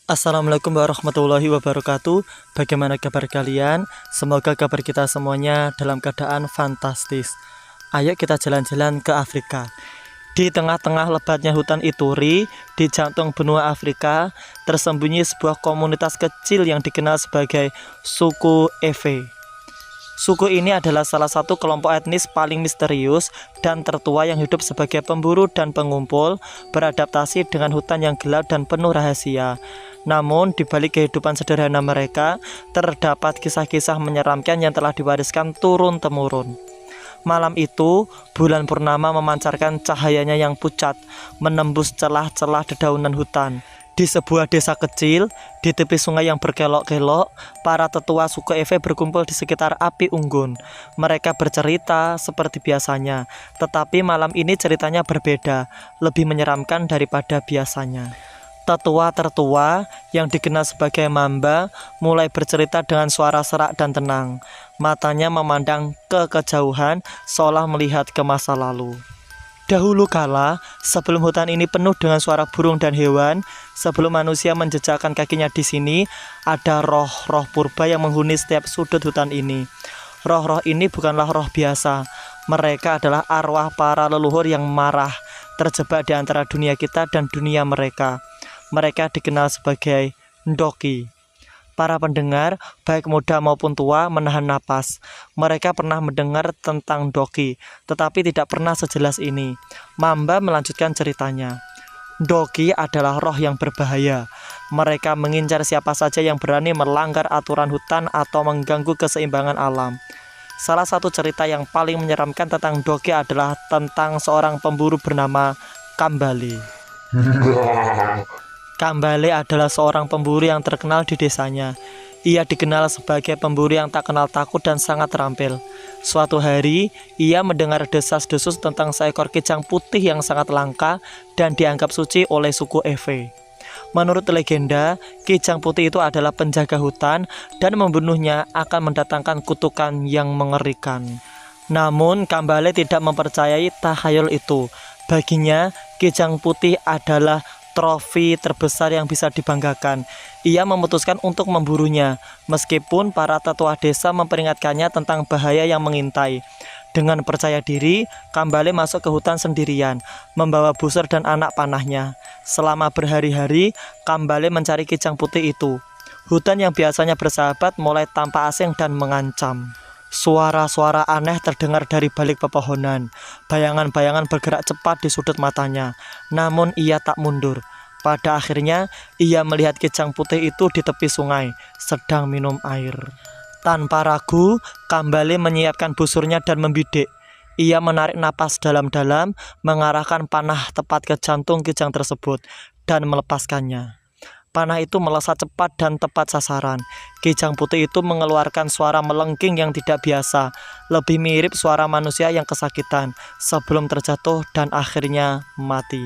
Assalamualaikum warahmatullahi wabarakatuh. Bagaimana kabar kalian? Semoga kabar kita semuanya dalam keadaan fantastis. Ayo kita jalan-jalan ke Afrika. Di tengah-tengah lebatnya hutan Ituri, di jantung benua Afrika, tersembunyi sebuah komunitas kecil yang dikenal sebagai suku Ewe. Suku ini adalah salah satu kelompok etnis paling misterius dan tertua yang hidup sebagai pemburu dan pengumpul, beradaptasi dengan hutan yang gelap dan penuh rahasia. Namun, di balik kehidupan sederhana mereka, terdapat kisah-kisah menyeramkan yang telah diwariskan turun-temurun. Malam itu, bulan purnama memancarkan cahayanya yang pucat, menembus celah-celah dedaunan hutan. Di sebuah desa kecil, di tepi sungai yang berkelok-kelok, para tetua suku Ewe berkumpul di sekitar api unggun. Mereka bercerita seperti biasanya, tetapi malam ini ceritanya berbeda, lebih menyeramkan daripada biasanya. Tetua tertua yang dikenal sebagai Mamba mulai bercerita dengan suara serak dan tenang. Matanya memandang ke kejauhan seolah melihat ke masa lalu. Dahulu kala, sebelum hutan ini penuh dengan suara burung dan hewan, sebelum manusia menjejakkan kakinya di sini, ada roh-roh purba yang menghuni setiap sudut hutan ini. Roh-roh ini bukanlah roh biasa. Mereka adalah arwah para leluhur yang marah, terjebak di antara dunia kita dan dunia mereka. Mereka dikenal sebagai Ndoki. Para pendengar, baik muda maupun tua, menahan napas. Mereka pernah mendengar tentang Ndoki, tetapi tidak pernah sejelas ini. Mamba melanjutkan ceritanya. Ndoki adalah roh yang berbahaya. Mereka mengincar siapa saja yang berani melanggar aturan hutan atau mengganggu keseimbangan alam. Salah satu cerita yang paling menyeramkan tentang Ndoki adalah tentang seorang pemburu bernama Kambale. Kambale adalah seorang pemburu yang terkenal di desanya. Ia dikenal sebagai pemburu yang tak kenal takut dan sangat terampil. Suatu hari, ia mendengar desas-desus tentang seekor kijang putih yang sangat langka dan dianggap suci oleh suku Ewe. Menurut legenda, kijang putih itu adalah penjaga hutan dan membunuhnya akan mendatangkan kutukan yang mengerikan. Namun, Kambale tidak mempercayai takhayul itu. Baginya, kijang putih adalah trofi terbesar yang bisa dibanggakan. Ia memutuskan untuk memburunya, meskipun para tetua desa memperingatkannya tentang bahaya yang mengintai. Dengan percaya diri, Kambale masuk ke hutan sendirian, membawa busur dan anak panahnya. Selama berhari-hari, Kambale mencari kijang putih itu. Hutan yang biasanya bersahabat mulai tampak asing dan mengancam. Suara-suara aneh terdengar dari balik pepohonan. Bayangan-bayangan bergerak cepat di sudut matanya. Namun ia tak mundur. Pada akhirnya, ia melihat kijang putih itu di tepi sungai, sedang minum air. Tanpa ragu, Kambale menyiapkan busurnya dan membidik. Ia menarik napas dalam-dalam, mengarahkan panah tepat ke jantung kijang tersebut, dan melepaskannya. Panah itu melesat cepat dan tepat sasaran. Kijang putih itu mengeluarkan suara melengking yang tidak biasa, lebih mirip suara manusia yang kesakitan sebelum terjatuh dan akhirnya mati.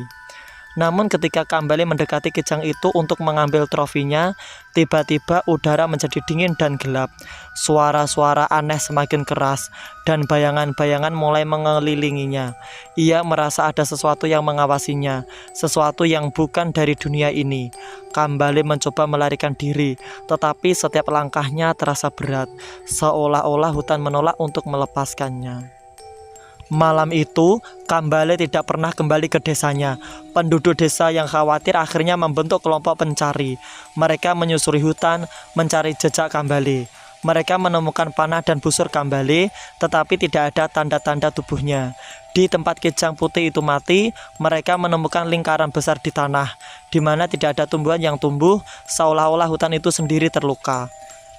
Namun ketika Kambale mendekati kijang itu untuk mengambil trofinya, tiba-tiba udara menjadi dingin dan gelap. Suara-suara aneh semakin keras, dan bayangan-bayangan mulai mengelilinginya. Ia merasa ada sesuatu yang mengawasinya, sesuatu yang bukan dari dunia ini. Kambale mencoba melarikan diri, tetapi setiap langkahnya terasa berat, seolah-olah hutan menolak untuk melepaskannya. Malam itu, Kambale tidak pernah kembali ke desanya. Penduduk desa yang khawatir akhirnya membentuk kelompok pencari. Mereka menyusuri hutan, mencari jejak Kambale. Mereka menemukan panah dan busur Kambale, tetapi tidak ada tanda-tanda tubuhnya. Di tempat kijang putih itu mati, mereka menemukan lingkaran besar di tanah, di mana tidak ada tumbuhan yang tumbuh, seolah-olah hutan itu sendiri terluka.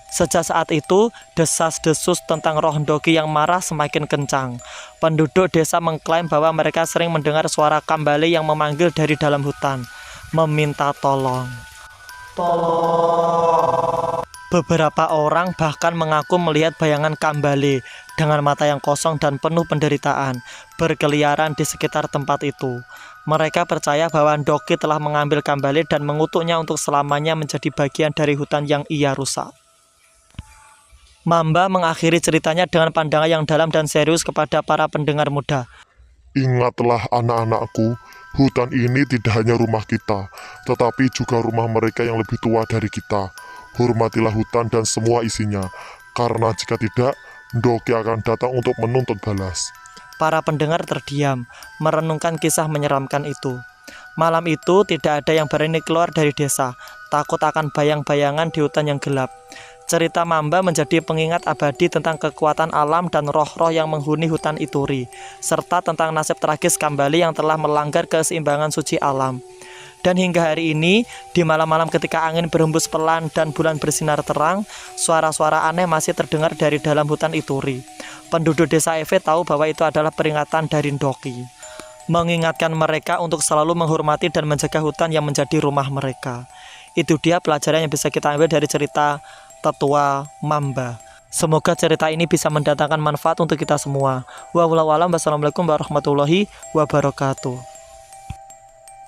Sejak saat itu, desas-desus tentang roh Ndoki yang marah semakin kencang. Penduduk desa mengklaim bahwa mereka sering mendengar suara Kambale yang memanggil dari dalam hutan, meminta tolong. Beberapa orang bahkan mengaku melihat bayangan Kambale dengan mata yang kosong dan penuh penderitaan, berkeliaran di sekitar tempat itu. Mereka percaya bahwa Ndoki telah mengambil Kambale dan mengutuknya untuk selamanya menjadi bagian dari hutan yang ia rusak. Mamba mengakhiri ceritanya dengan pandangan yang dalam dan serius kepada para pendengar muda. Ingatlah anak-anakku, Hutan ini tidak hanya rumah kita, tetapi juga rumah mereka yang lebih tua dari kita. Hormatilah hutan dan semua isinya, karena jika tidak, Ndoki akan datang untuk menuntut balas. Para pendengar terdiam, merenungkan kisah menyeramkan itu. Malam itu tidak ada yang berani keluar dari desa, takut akan bayang-bayangan di hutan yang gelap. Cerita Mamba menjadi pengingat abadi tentang kekuatan alam dan roh-roh yang menghuni hutan Ituri, serta tentang nasib tragis Kambali yang telah melanggar keseimbangan suci alam. Dan hingga hari ini, di malam-malam ketika angin berhembus pelan dan bulan bersinar terang, suara-suara aneh masih terdengar dari dalam hutan Ituri. Penduduk desa Eve tahu bahwa itu adalah peringatan dari Ndoki, mengingatkan mereka untuk selalu menghormati dan menjaga hutan yang menjadi rumah mereka. Itu dia pelajaran yang bisa kita ambil dari cerita Tetua Mamba. Semoga cerita ini bisa mendatangkan manfaat untuk kita semua. Wassalamualaikum warahmatullahi wabarakatuh.